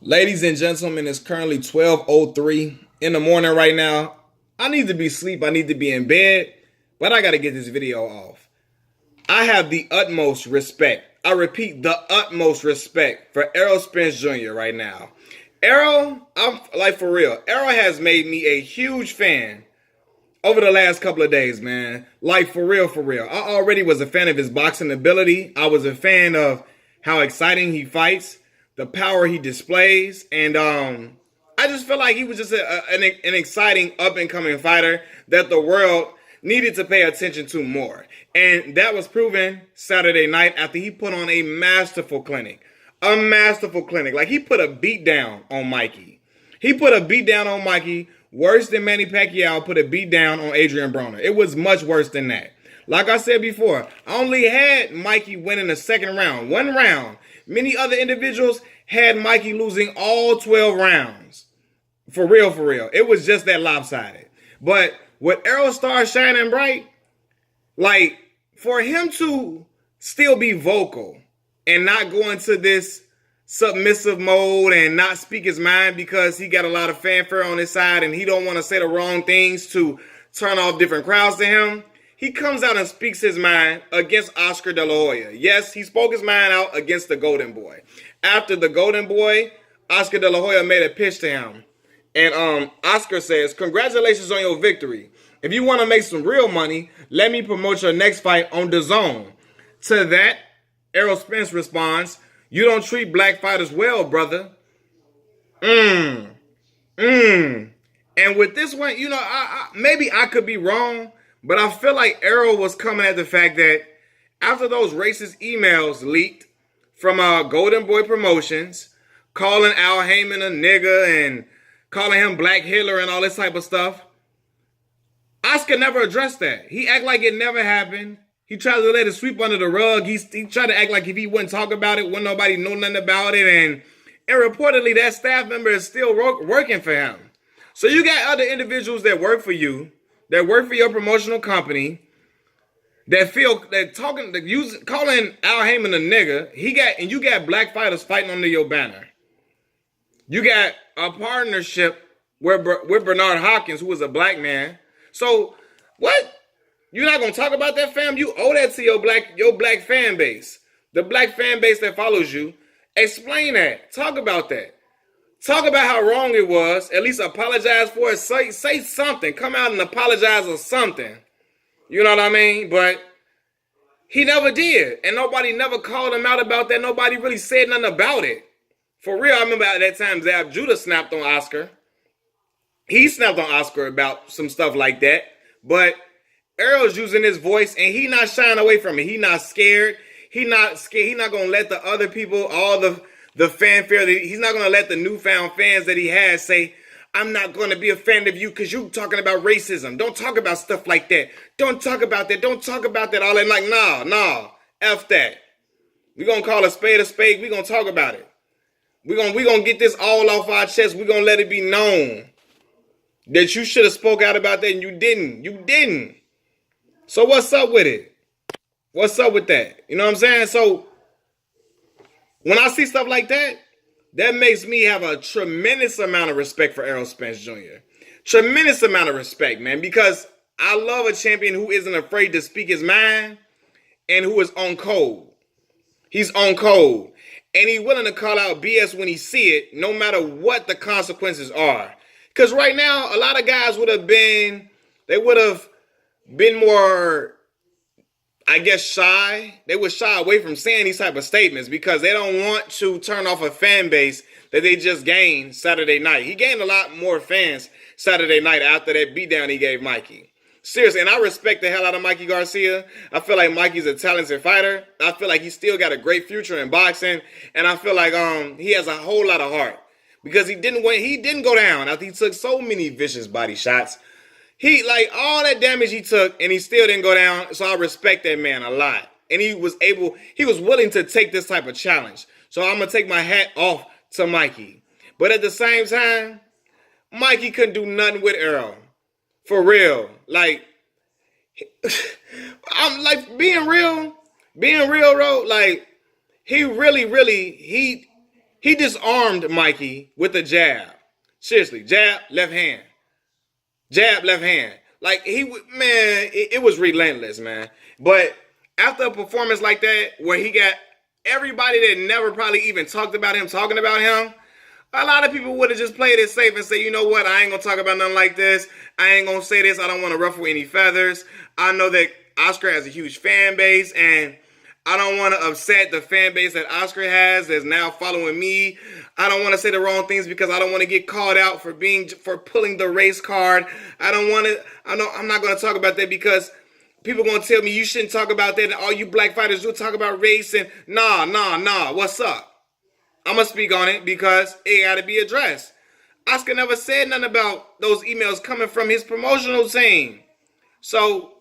Ladies and gentlemen, it's currently 12:03 in the morning right now. I need to be asleep. I need to be in bed, but I got to get this video off. I have the utmost respect. I repeat, the utmost respect for Errol Spence Jr. right now. Errol, I'm like for real. Errol has made me a huge fan over the last couple of days, man. Like for real, for real. I already was a fan of his boxing ability. I was a fan of how exciting he fights, the power he displays, and I just feel like he was just an exciting up and coming fighter that the world needed to pay attention to more. And that was proven Saturday night after he put on a masterful clinic. A masterful clinic. Like he put a beat down on Mikey. He put a beat down on Mikey worse than Manny Pacquiao put a beat down on Adrian Broner. It was much worse than that. Like I said before, I only had Mikey winning the second round. One round. Many other individuals had Mikey losing all 12 rounds. For real, for real. It was just that lopsided. But with Errol Star shining bright, like for him to still be vocal and not go into this submissive mode and not speak his mind because he got a lot of fanfare on his side and he don't want to say the wrong things to turn off different crowds to him, he comes out and speaks his mind against Oscar De La Hoya. Yes, he spoke his mind out against the Golden Boy. After the Golden Boy, Oscar De La Hoya made a pitch to him. And Oscar says, "Congratulations on your victory. If you want to make some real money, let me promote your next fight on DAZN." To that, Errol Spence responds, "You don't treat black fighters well, brother." And with this one, you know, maybe I could be wrong, but I feel like Errol was coming at the fact that after those racist emails leaked from Golden Boy Promotions, calling Al Heyman a nigga and calling him Black Hitler and all this type of stuff, Oscar never addressed that. He act like it never happened. He tried to let it sweep under the rug. He tried to act like if he wouldn't talk about it, wouldn't nobody know nothing about it. And reportedly, that staff member is still working for him. So you got other individuals that work for you, that work for your promotional company, that feel that calling Al Heyman a nigga. You got black fighters fighting under your banner. You got a partnership with Bernard Hopkins, who was a black man. So what? You're not gonna talk about that, fam? You owe that to your black fan base, the black fan base that follows you. Explain that. Talk about that. Talk about how wrong it was. At least apologize for it. Say something. Come out and apologize or something. You know what I mean? But he never did, and nobody never called him out about that. Nobody really said nothing about it. For real, I remember at that time Zab Judah snapped on Oscar. He snapped on Oscar about some stuff like that. But Errol's using his voice, and he not shying away from it. He not scared. He not scared. He not going to let the other people, all the fanfare, he's not going to let the newfound fans that he has say, "I'm not going to be a fan of you because you talking about racism. Don't talk about stuff like that. Don't talk about that. Don't talk about that." All that, like, nah, F that. We're going to call a spade a spade. We're going to talk about it. We're gonna get this all off our chest. We're going to let it be known that you should have spoke out about that and you didn't. You didn't. So what's up with it? What's up with that? You know what I'm saying? So when I see stuff like that, that makes me have a tremendous amount of respect for Errol Spence Jr. Tremendous amount of respect, man, because I love a champion who isn't afraid to speak his mind and who is on code. He's on code. And he's willing to call out BS when he see it, no matter what the consequences are. Because right now, a lot of guys would have been more, I guess, shy. They would shy away from saying these type of statements because they don't want to turn off a fan base that they just gained Saturday night. He gained a lot more fans Saturday night after that beatdown he gave Mikey. Seriously, and I respect the hell out of Mikey Garcia. I feel like Mikey's a talented fighter. I feel like he's still got a great future in boxing, and I feel like he has a whole lot of heart because he didn't go down after he took so many vicious body shots. He, like, all that damage he took, and he still didn't go down, so I respect that man a lot. And he was willing to take this type of challenge. So I'm going to take my hat off to Mikey. But at the same time, Mikey couldn't do nothing with Errol. For real. Like, I'm like, being real, bro, like, he really, He disarmed Mikey with a jab. Seriously, jab, left hand. Jab, left hand. Like, it was relentless, man. But after a performance like that, where he got everybody that never probably even talked about him talking about him, a lot of people would have just played it safe and say, you know what, I ain't going to talk about nothing like this. I ain't going to say this. I don't want to ruffle any feathers. I know that Oscar has a huge fan base, and I don't want to upset the fan base that Oscar has that's now following me. I don't want to say the wrong things because I don't want to get called out for pulling the race card. I'm not going to talk about that because people going to tell me you shouldn't talk about that, and all you black fighters do talk about race, and nah, what's up? I'm going to speak on it because it got to be addressed. Oscar never said nothing about those emails coming from his promotional team. So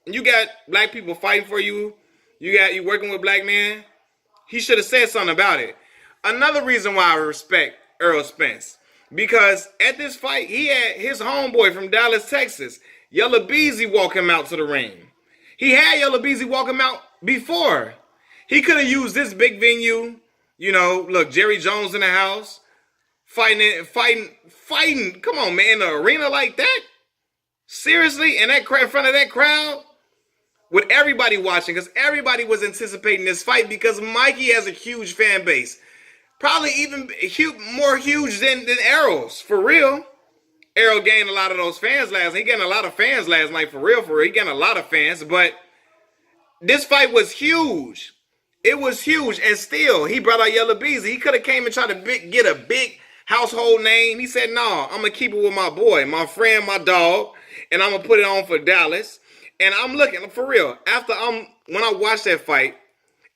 you got black people fighting for you. You working with black men. He should have said something about it. Another reason why I respect Errol Spence, because at this fight, he had his homeboy from Dallas, Texas, Yella Beezy, walk him out to the ring. He had Yella Beezy walk him out before. He could have used this big venue. You know, look, Jerry Jones in the house, fighting. Come on, man, in the arena like that? Seriously? In front of that crowd? With everybody watching, because everybody was anticipating this fight because Mikey has a huge fan base. Probably even more huge than Errol's, for real. Errol gained a lot of those fans last night. He gained a lot of fans last night, for real. He gained a lot of fans, but this fight was huge. It was huge, and still, he brought out Yella Beezy. He could have came and tried to get a big household name. He said, no, I'm going to keep it with my boy, my friend, my dog, and I'm going to put it on for Dallas. And I'm looking, for real, when I watched that fight,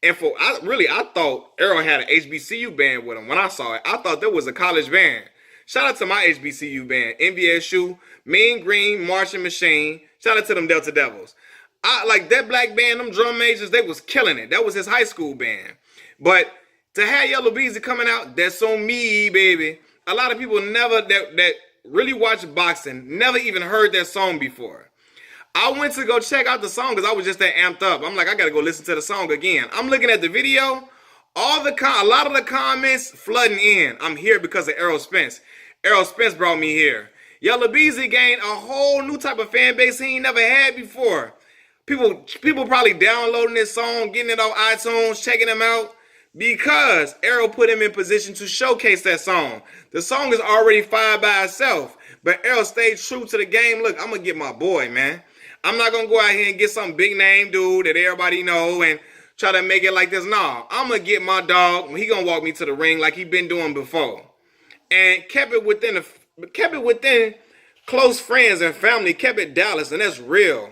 and I thought Errol had an HBCU band with him. When I saw it, I thought there was a college band. Shout out to my HBCU band, NVSU, Mean Green Marching Machine. Shout out to them Delta Devils. I like that black band, them drum majors, they was killing it. That was his high school band. But to have Yella Beezy coming out, that's on me, baby. A lot of people that really watch boxing never even heard that song before. I went to go check out the song because I was just that amped up. I'm like, I got to go listen to the song again. I'm looking at the video. A lot of the comments flooding in. I'm here because of Errol Spence. Errol Spence brought me here. Yella Beezy gained a whole new type of fan base he ain't never had before. People probably downloading this song, getting it off iTunes, checking him out because Errol put him in position to showcase that song. The song is already fired by itself, but Errol stayed true to the game. Look, I'm going to get my boy, man. I'm not going to go out here and get some big name dude that everybody know and try to make it like this. No, I'm going to get my dog. He going to walk me to the ring like he been doing before. And kept it within close friends and family, kept it Dallas, and that's real.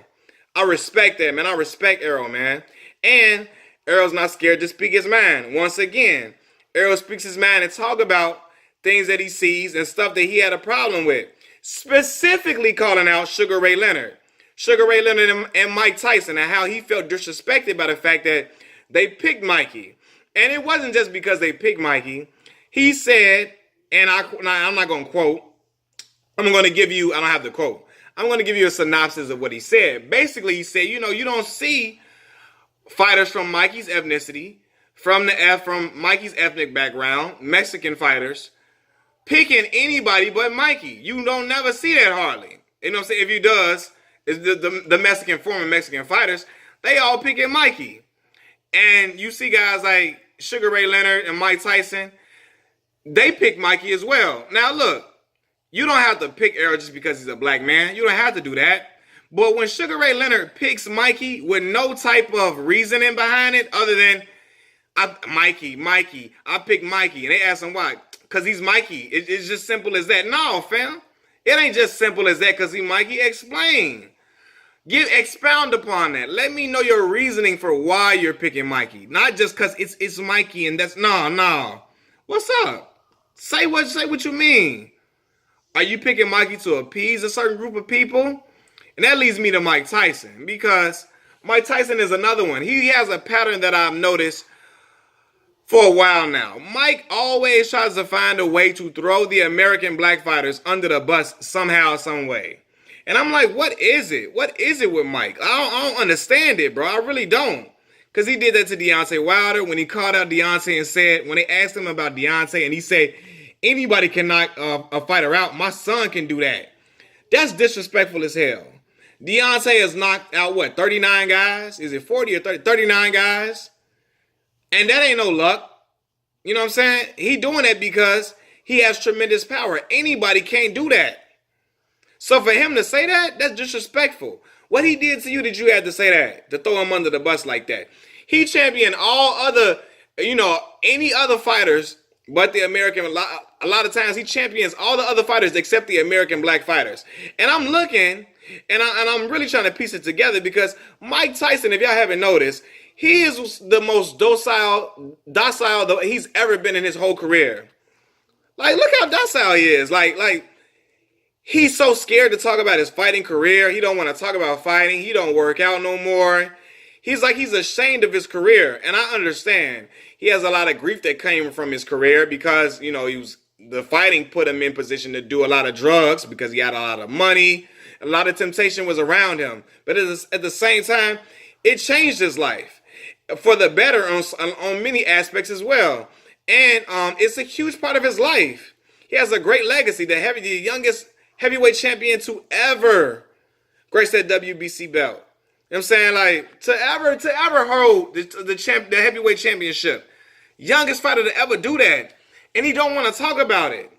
I respect that, man. I respect Errol, man. And Errol's not scared to speak his mind. Once again, Errol speaks his mind and talk about things that he sees and stuff that he had a problem with. Specifically calling out Sugar Ray Leonard. Sugar Ray Leonard and Mike Tyson and how he felt disrespected by the fact that they picked Mikey. And it wasn't just because they picked Mikey. He said, and I'm not going to quote. I'm going to give you, I don't have the quote. I'm going to give you a synopsis of what he said. Basically, he said, you don't see fighters from Mikey's ethnicity, from Mikey's ethnic background, Mexican fighters, picking anybody but Mikey. You don't never see that hardly. You know what I'm saying? If he does, it's the former Mexican fighters, they all picking Mikey. And you see guys like Sugar Ray Leonard and Mike Tyson, they pick Mikey as well. Now look, you don't have to pick Errol just because he's a black man. You don't have to do that. But when Sugar Ray Leonard picks Mikey with no type of reasoning behind it other than, I pick Mikey. And they ask him why. Because he's Mikey. It's just simple as that. No, fam. It ain't just simple as that because he's Mikey. Explain. Expound upon that. Let me know your reasoning for why you're picking Mikey. Not just because it's Mikey and that's, no. What's up? Say what you mean. Are you picking Mikey to appease a certain group of people? And that leads me to Mike Tyson because Mike Tyson is another one. He has a pattern that I've noticed for a while now. Mike always tries to find a way to throw the American black fighters under the bus somehow, some way. And I'm like, what is it? What is it with Mike? I don't understand it, bro. I really don't. Because he did that to Deontay Wilder when he called out Deontay and said, when they asked him about Deontay, and he said, anybody can knock a fighter out. My son can do that. That's disrespectful as hell. Deontay has knocked out, 39 guys? Is it 40 or 30? 39 guys. And that ain't no luck. You know what I'm saying? He doing that because he has tremendous power. Anybody can't do that. So for him to say that, that's disrespectful. What he did to you that you had to say that? To throw him under the bus like that? He championed all other, any other fighters but the American. A lot of times he champions all the other fighters except the American black fighters. And I'm looking, and I'm really trying to piece it together because Mike Tyson, if y'all haven't noticed, he is the most docile he's ever been in his whole career. Like, look how docile he is. Like he's so scared to talk about his fighting career. He don't want to talk about fighting. He don't work out no more. He's ashamed of his career. And I understand. He has a lot of grief that came from his career because, the fighting put him in position to do a lot of drugs because he had a lot of money. A lot of temptation was around him. But at the same time, it changed his life for the better on many aspects as well. And it's a huge part of his life. He has a great legacy. The youngest heavyweight champion to ever grace that WBC belt. You know what I'm saying? Like, to ever hold the heavyweight championship. Youngest fighter to ever do that. And he don't want to talk about it.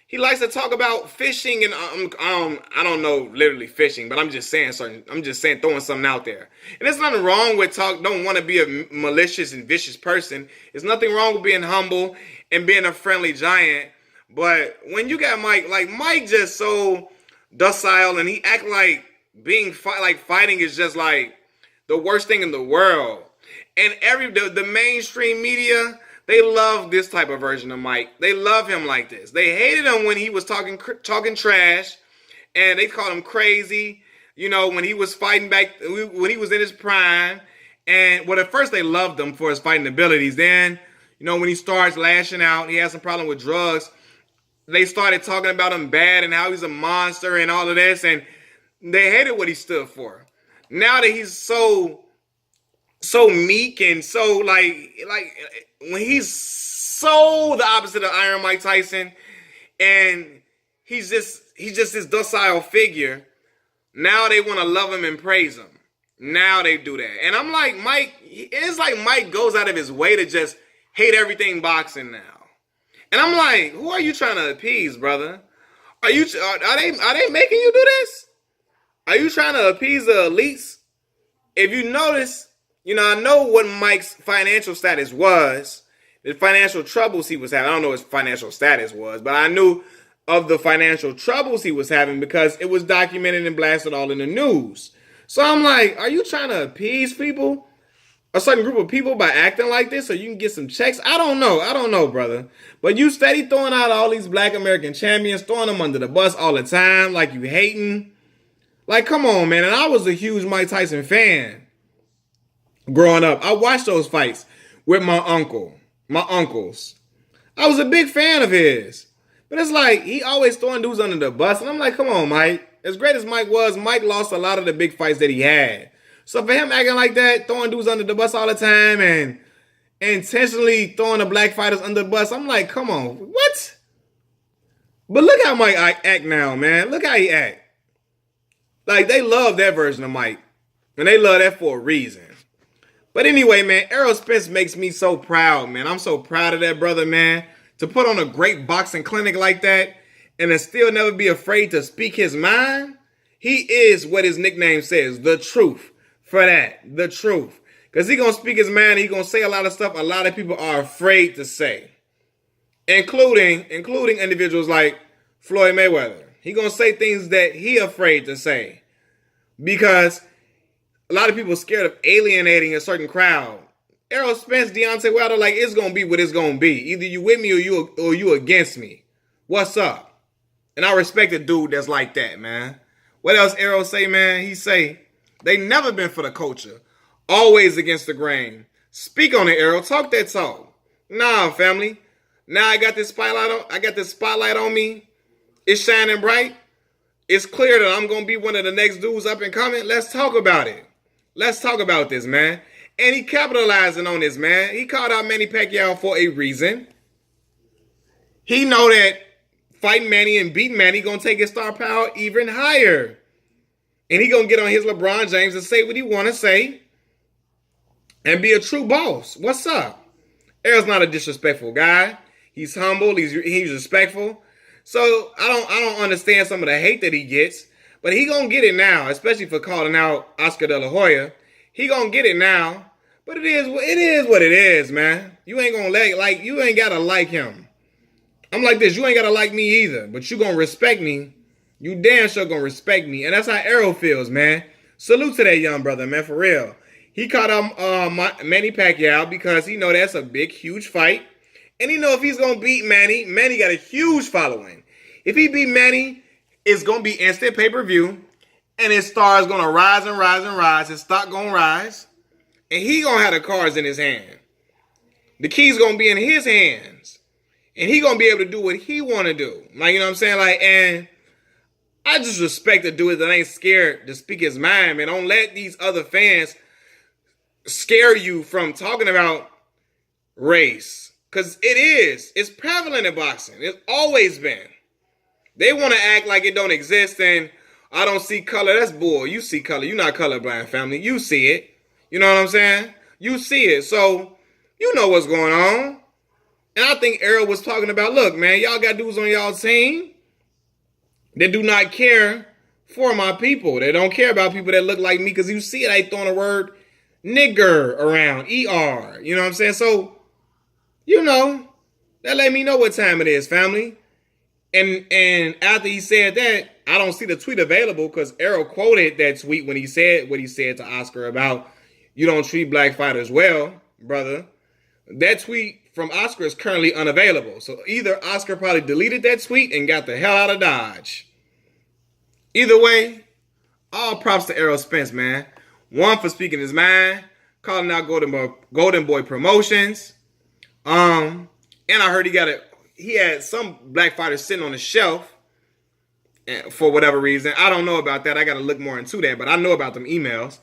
He likes to talk about fishing and I don't know literally fishing, but I'm just saying throwing something out there. And there's nothing wrong with don't want to be a malicious and vicious person. There's nothing wrong with being humble and being a friendly giant. But when you got Mike just so docile and he act like fighting is just like the worst thing in the world. And the mainstream media, they love this type of version of Mike. They love him like this. They hated him when he was talking trash, and they called him crazy. When he was fighting back, when he was in his prime. And at first they loved him for his fighting abilities. Then, when he starts lashing out, he has some problem with drugs. They started talking about him bad and how he's a monster and all of this, and they hated what he stood for. Now that he's so meek and so like when he's so the opposite of Iron Mike Tyson, and he's just this docile figure. Now they want to love him and praise him. Now they do that, and I'm like, it's like Mike goes out of his way to just hate everything boxing now. And I'm like, who are you trying to appease, brother? Are they making you do this? Are you trying to appease the elites? If you notice, I know what Mike's financial status was, the financial troubles he was having. I don't know what his financial status was, but I knew of the financial troubles he was having because it was documented and blasted all in the news. So I'm like, are you trying to appease people? A certain group of people by acting like this so you can get some checks? I don't know, brother. But you steady throwing out all these black American champions, throwing them under the bus all the time like you hating. Like, come on, man. And I was a huge Mike Tyson fan growing up. I watched those fights with my uncles. I was a big fan of his. But it's like, he always throwing dudes under the bus. And I'm like, come on, Mike. As great as Mike was, Mike lost a lot of the big fights that he had. So for him acting like that, throwing dudes under the bus all the time and intentionally throwing the black fighters under the bus, I'm like, come on, what? But look how Mike act now, man. Look how he act. Like, they love that version of Mike. And they love that for a reason. But anyway, man, Errol Spence makes me so proud, man. I'm so proud of that brother, man. To put on a great boxing clinic like that and to still never be afraid to speak his mind. He is what his nickname says, the truth. For that, the truth. Because he going to speak his mind. He going to say a lot of stuff a lot of people are afraid to say. Including individuals like Floyd Mayweather. He going to say things that he afraid to say. Because a lot of people are scared of alienating a certain crowd. Errol Spence, Deontay Wilder, like, it's going to be what it's going to be. Either you with me or you against me. What's up? And I respect a dude that's like that, man. What else Errol say, man? He say, they never been for the culture. Always against the grain. Speak on it, Errol. Talk that talk. Nah, family. Now I got this spotlight on me. It's shining bright. It's clear that I'm going to be one of the next dudes up and coming. Let's talk about it. Let's talk about this, man. And he capitalizing on this, man. He called out Manny Pacquiao for a reason. He know that fighting Manny and beating Manny gonna take his star power even higher. And he gonna get on his LeBron James and say what he wanna say and be a true boss. What's up? Errol's not a disrespectful guy. He's humble. He's respectful. So I don't understand some of the hate that he gets, but he gonna get it now, especially for calling out Oscar De La Hoya. He gonna get it now. But it is what it is, man. You ain't gonna you ain't gotta like him. I'm like this. You ain't gotta like me either, but you gonna respect me. You damn sure gonna respect me, and that's how Errol feels, man. Salute to that young brother, man, for real. He caught Manny Pacquiao because he know that's a big, huge fight. And he know if he's going to beat Manny, Manny got a huge following. If he beat Manny, it's going to be instant pay-per-view. And his star is going to rise and rise and rise. His stock going to rise. And he going to have the cards in his hand. The key's going to be in his hands. And he going to be able to do what he want to do. Like, you know what I'm saying? And I just respect the dude that ain't scared to speak his mind, man. Don't let these other fans scare you from talking about race. Because it's prevalent in boxing. It's always been. They want to act like it don't exist and I don't see color. That's bull. You see color. You're not colorblind, family. You see it. You know what I'm saying? You see it. So, you know what's going on. And I think Errol was talking about, look, man, y'all got dudes on y'all team that do not care for my people. They don't care about people that look like me because you see it. I throwing the word nigger around, ER. You know what I'm saying? So, you know, that let me know what time it is, family. And after he said that, I don't see the tweet available because Errol quoted that tweet when he said what he said to Oscar about you don't treat black fighters well, brother. That tweet from Oscar is currently unavailable. So either Oscar probably deleted that tweet and got the hell out of Dodge. Either way, all props to Errol Spence, man. One, for speaking his mind, calling out Golden Boy Promotions. And I heard he had some black fighters sitting on the shelf for whatever reason. I don't know about that. I got to look more into that, but I know about them emails.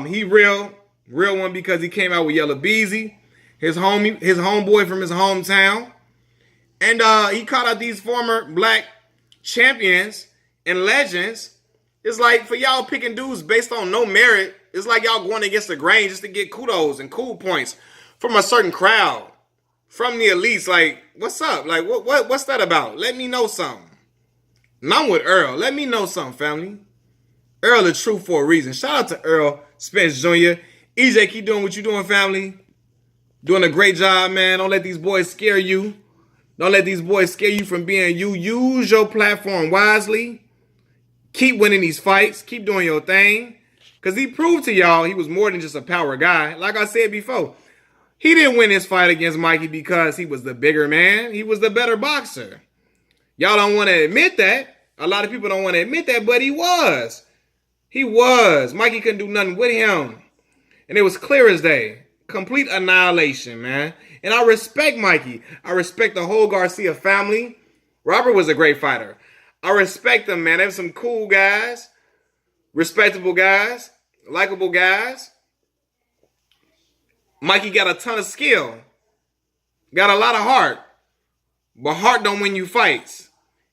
He real one because he came out with Yellow Beezy, his homeboy from his hometown. And he called out these former black champions and legends. It's like for y'all picking dudes based on no merit, it's like y'all going against the grain just to get kudos and cool points from a certain crowd, from the elites. Like, what's up? Like, what's that about? Let me know something. And I'm with Errol. Let me know something, family. Errol the truth for a reason. Shout out to Errol Spence Jr. EJ, keep doing what you're doing, family. Doing a great job, man. Don't let these boys scare you. Don't let these boys scare you from being you. Use your platform wisely. Keep winning these fights. Keep doing your thing. Because he proved to y'all he was more than just a power guy. Like I said before, he didn't win this fight against Mikey because he was the bigger man. He was the better boxer. Y'all don't want to admit that. A lot of people don't want to admit that, but he was. He was. Mikey couldn't do nothing with him. And it was clear as day. Complete annihilation, man. And I respect Mikey. I respect the whole Garcia family. Robert was a great fighter. I respect them, man. They were some cool guys, respectable guys, likable guys. Mikey got a ton of skill, got a lot of heart, but heart don't win you fights.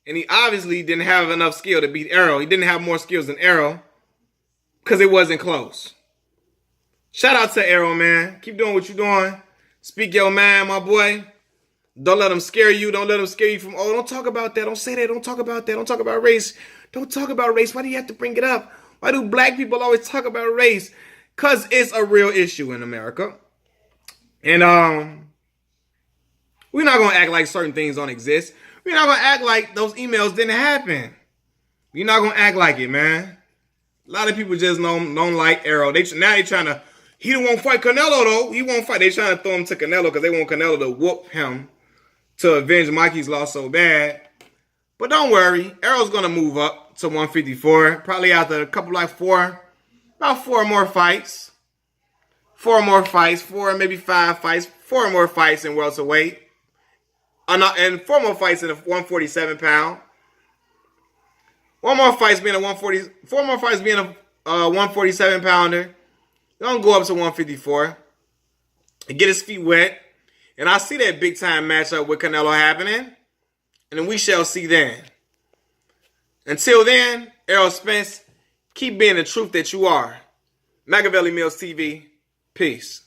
And he obviously didn't have enough skill to beat Errol. He didn't have more skills than Errol because it wasn't close. Shout out to Errol, man. Keep doing what you're doing. Speak your mind, my boy. Don't let them scare you. Don't let them scare you from, oh, don't talk about that. Don't say that. Don't talk about that. Don't talk about race. Don't talk about race. Why do you have to bring it up? Why do black people always talk about race? Because it's a real issue in America. And we're not going to act like certain things don't exist. We're not going to act like those emails didn't happen. We're not going to act like it, man. A lot of people just don't like Errol. Now they trying to, he won't fight Canelo, though. He won't fight. They trying to throw him to Canelo because they want Canelo to whoop him to avenge Mikey's loss so bad. But don't worry. Errol's going to move up to 154. Probably after a couple, about four more fights. 4 more fights. 4, maybe 5 fights. 4 more fights in welterweight. And 4 more fights in a 147 pound. 4 more fights being a 147 pounder. Gonna go up to 154 and get his feet wet. And I see that big time matchup with Canelo happening. And then we shall see then. Until then, Errol Spence, keep being the truth that you are. Machiavelli Mills TV. Peace.